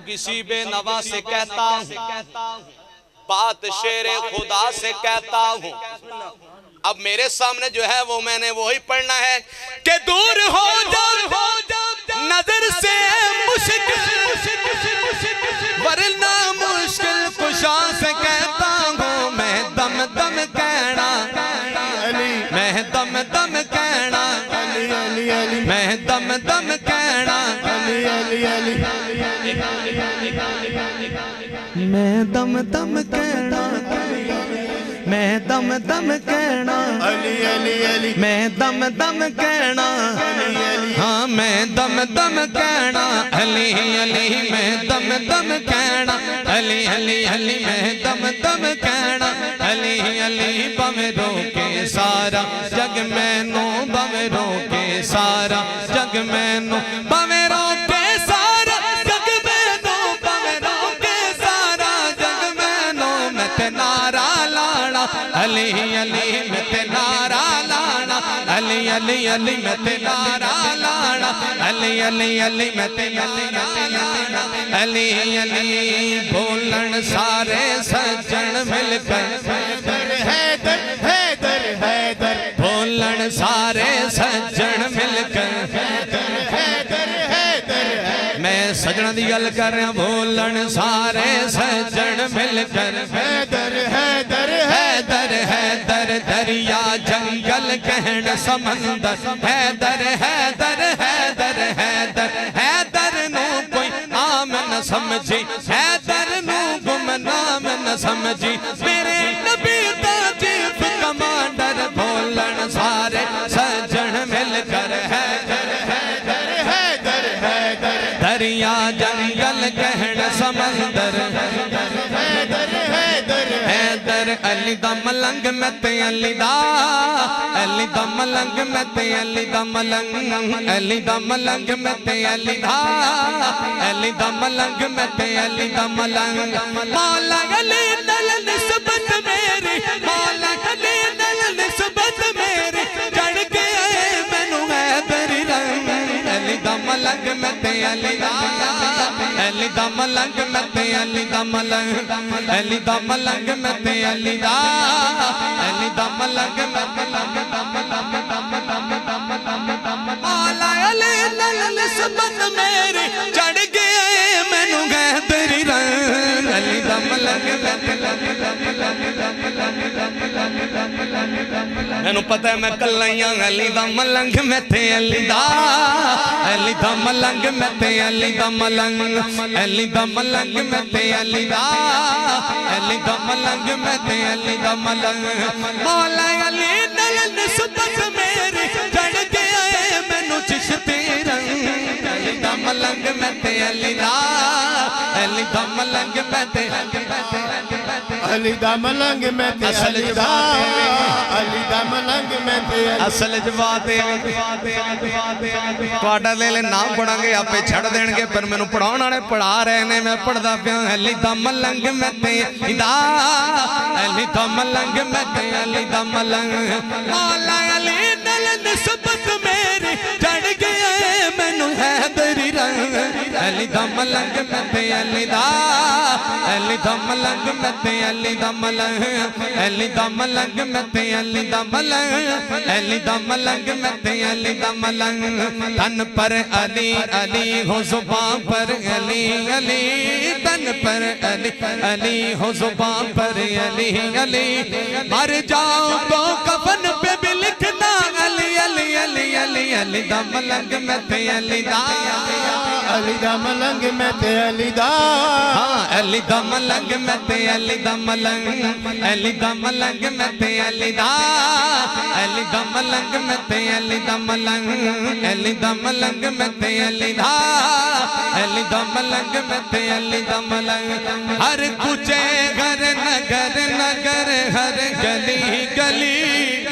کسی بے نوا سے کہتا ہوں، بات شیر خدا سے کہتا ہوں. اب میرے سامنے جو ہے وہ میں نے وہی پڑھنا ہے کہ دور ہو جا نظر سے مشکل، ورنہ مشکل کشا سے کہتا ہوں. میں دم دم کہنا، میں دم دم کہنا، میں دم دم کہنا، میں دم دم کہنا، میں دم دم کہنا، میں دم دم کہنا، ہاں میں دم دم کہنا، علی علی میں دم دم کہنا، علی علی علی میں دم دم کہنا، علی علی بم روکے سارا جگ میں نو، بم روکے سارا جگ میں نو، بم روکے سارا جگ میں نو، بم روکے سارا جگ میں نو. میں تے نعرہ لانا علی علی، میں تے نعرہ لانا علی علی علی، میں تے نعرہ لانا علی علی علی، میں تے نعرہ لانا علی علی. بولن سارے سجن مل کر حیدر حیدر حیدر، بولن سارے سجن مل کر حیدر حیدر. میں سجن دی گل کر رہا، بولن سارے سجن مل کر حیدر حیدر حیدر حیدر. دریا جنگل کہن سمندر حیدر حیدر حیدر حیدر. حیدر نو کوئی عام نہ سمجھی، حیدر نو گمنام نہ سمجھی، میرے نبی دا چیف کمانڈر. بولن سارے سجن مل کر حیدر حیدر حیدر حیدر. دریا جنگل کہن سمندر حیدر حیدر حیدر. علی دا ملنگ میں تے علی دا، علی دا ملنگ میں تے علی دا ملنگ، علی دا ملنگ میں تے علی دا، علی دا ملنگ میں تے علی دا ملنگ. مولا علی نال نسبت میری، مولا علی نال نسبت میری، چڑھ کے آئے مینوں حیدری رنگ. علی دا ملنگ میں تے علی دا، علی دا ملنگ میں تے علی دا ملنگ، علی دا ملنگ میں تے علی دا، علی دا ملنگ میں تے علی دا ملنگ. مولا علی نال نسبت میری، چڑھ گئے مینوں حیدری رنگ. علی دا ملنگ میں تے علی دا ملنگ. مینوں پتہ ہے میں کلیاں. علی دا ملنگ میں تے علی دا، علی دا ملنگ میں تے علی دا ملنگ، علی دا ملنگ میں تے علی دا، علی دا ملنگ میں تے علی دا ملنگ. مولا علی نال نسبت میری، چڑھ کے آئے مینوں چشتی رنگ. علی دا ملنگ میں تے علی دا، علی دا ملنگ میں تے علی دا ملنگ میں تے علی دا، علی دا ملنگ میں تے علی دا. اصل جواب تواڈا لے لے نام پڑھاں گے آپے چھڑ دین گے، پر مینوں پڑھاؤن والے پڑھا رہے نے، میں پڑھدا پیاں. علی دا ملنگ میں تے علی دا، علی دا ملنگ میں تے علی دا ملنگ. مولا علی نال نسبت میری، چڑھ گئے مینوں حیدری رنگ. علی دا ملنگ میں تے علی دا، علی دا ملنگ میں تے علی دا ملنگ، علی دا ملنگ میں تے علی دا ملنگ، علی دا ملنگ میں تے علی دا ملنگ. تن پر علی علی ہو زبان پر علی علی، تن پر علی علی ہو زبان پر علی علی. مر جاؤں تو کفن پہ بھی لکھنا علی علی علی علی. علی دا ملنگ میں تے علی دا، علی دا ملنگ میں تے علی دا، ہاں علی دا ملنگ میں تے علی دا ملنگ، علی دا ملنگ میں تے علی دا، علی دا ملنگ میں تے علی دا ملنگ، علی دا ملنگ میں تے علی دا، علی دا ملنگ میں تے علی دا ملنگ. ہر کوچے گھر نگر نگر، ہر گلی گلی،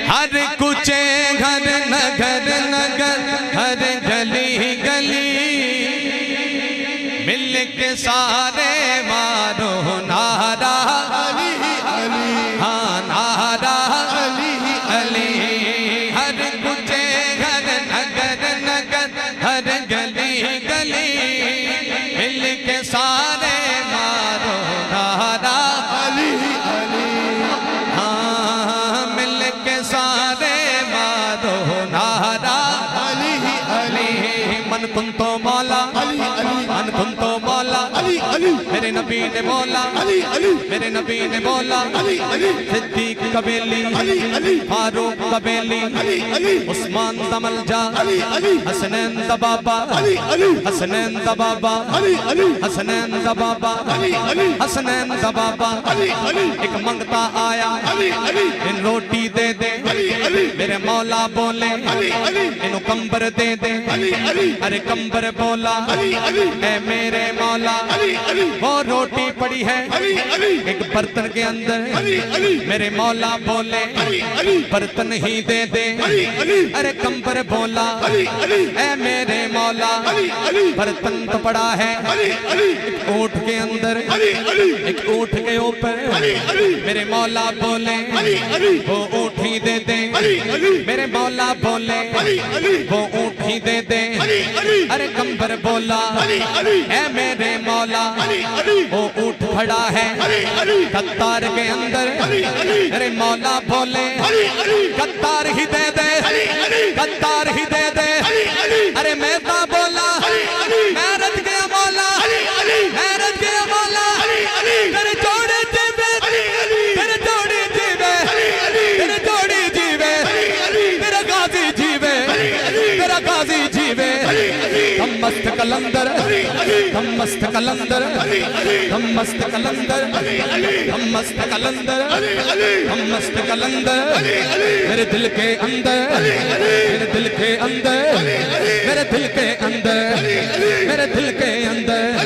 ہر کوچے گھر نگر نگر، ہر گلی گلی، مل کے سارے مارو نعرہ علی علی، ہاں نعرہ علی علی. ہر کوچے گھر نگر نگر، ہر کنتو مولا علی علی ان کنتو مولا علی علی میرے نبی نے بولا علی علی میرے نبی نے بولا علی علی صدیق قبیلی علی علی فاروق قبیلی علی علی عثمان دمل جا علی علی حسنین دا بابا علی علی حسنین دا بابا علی علی حسنین دا بابا علی علی حسنین دا بابا علی علی ایک منگتا آیا علی علی ان روٹی دے دے علی علی میرے مولا بولے علی علی انہوں کمبر دے دے علی علی ارے کمبر بولا علی علی اے میرے مولا علی علی وہ روٹی پڑی ہے علی علی ایک برتن کے اندر علی علی میرے مولا بولے علی علی برتن ہی دے دے علی علی ارے کمبر بولا علی علی اے میرے مولا علی علی برتن تو پڑا ہے علی علی اونٹ کے اندر علی علی ایک اونٹ کے اوپر علی علی میرے مولا بولے علی علی وہ اونٹ ہی دے دے علی علی میرے مولا بولے علی علی وہ اونٹ ہی دے دے علی علی ارے کمبر بولا علی علی اے میرے مولا علی علی وہ اونٹ کھڑا ہے علی علی قطار کے اندر علی علی ارے مولا بولے علی علی قطار ہی دے دے علی علی قطار ہی دے دے علی علی ارے میں تا بولا علی علی میں رت گیا مولا علی علی میں رت گیا مولا علی علی تیرے جوڑے جیوے علی علی تیرے جوڑے جیوے علی علی تیرے جوڑے جیوے علی علی تیرا غازی جیوے علی علی تیرا غازی جیوے علی علی ہم مست کلندر علی علی ہم مست کلندر علی علی ہم مست کلندر علی علی ہم مست کلندر علی علی ہم مست کلندر علی علی میرے دل کے اندر میرے دل کے اندر میرے دل کے اندر میرے دل کے اندر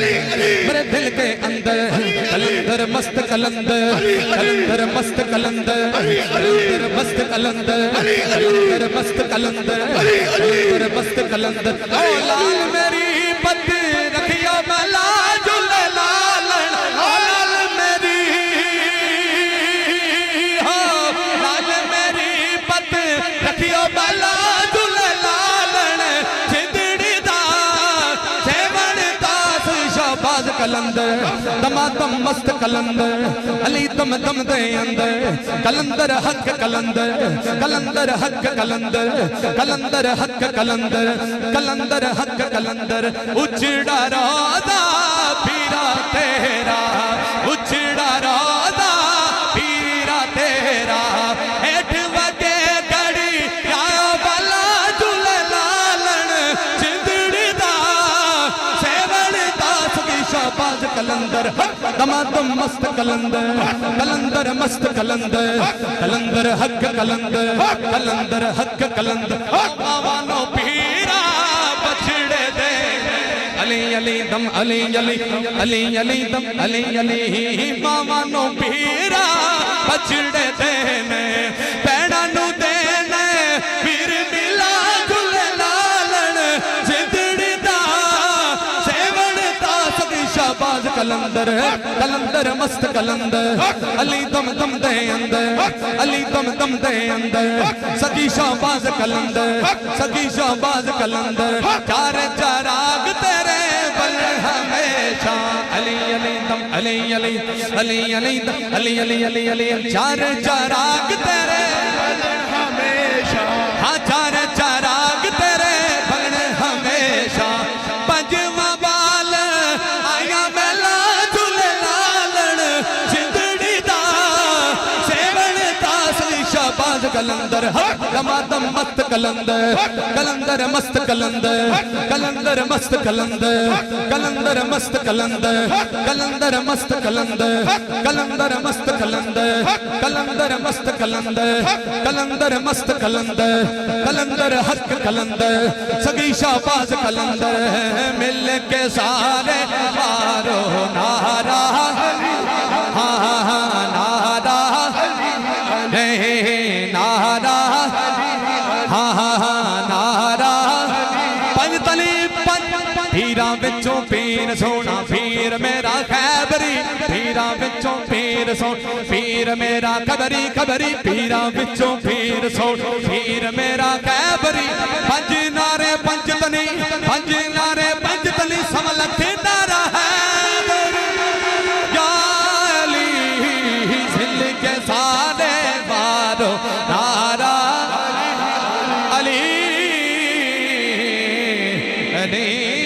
میرے دل کے اندر کلندر مست کلندر کلندر مست کلندر کلندر مست کلندر کلندر مست کلندر کلندر مست کلندر او لال میری پت رکھیو ملا جل لالن او لال میری لال میری پت رکھیو ملا جل لالن چندڑی دا سیون داس شہباز کلندر دمادم مست کلندر علی دم دم دے اندر کلندر حق کلندر کلندر حق کلندر کلندر حق کلندر کلندر حق کلندر اچڑا رادا پیرا تیرا اچڑا رادا پیرا تیرا ایٹھ وگے گڑی یا والا جل لالن چندڑی دا سیون داس کی شہباز کلندر دمادم مست کلندر کلندر مست کلندر کلندر حق کلندر کلندر حق کلندر آوانو پیرا بچڑے دے علی علی دم علی علی علی علی دم علی علی مامانو پیرا بچڑے دینے پیڑا نو دینے پیر ملا جل لالن زندڑی دا سیون داس دی شہباز کلندر کلندر مست کلندر علی دم دم دے اندر علی دم دم دے اندر سگی شہباز کلندر سگی شہباز کلندر چار چراغ تیرے بل ہمیشہ علی علی دم علی علی علی علی دم علی علی علی علی چار چراغ تیرے بل ہمیشہ ہاں چار چراغ تیرے بل ہمیشہ پنجواں بال آیا میلا جل لالن زندڑی دا سیون داس دی شہباز کلندر دمادم مست کلندر کلندر مست کلندر کلندر مست کلندر کلندر مست کلندر کلندر مست کلندر کلندر مست کلندر کلندر مست کلندر کلندر مست کلندر کلندر حق کلندر سگی شہباز کلندر مل کے سارے مارو نعرہ ہاں ہاں نعرہ نعرہ ہاں ہاں نعرہ پنج تلی پنج پیراں وچوں پیر سونا پیر میرا خیبری پیراں وچوں پیر سونا پیر میرا خبری خبری پیراں وچوں پیر سونا پیر میرا خیبری پنج نعرے پنج تلی پنج نعرے پنج تلی سملک نعرہ حیدر یا علی ذل کے سارے مارو نعرہ علی علی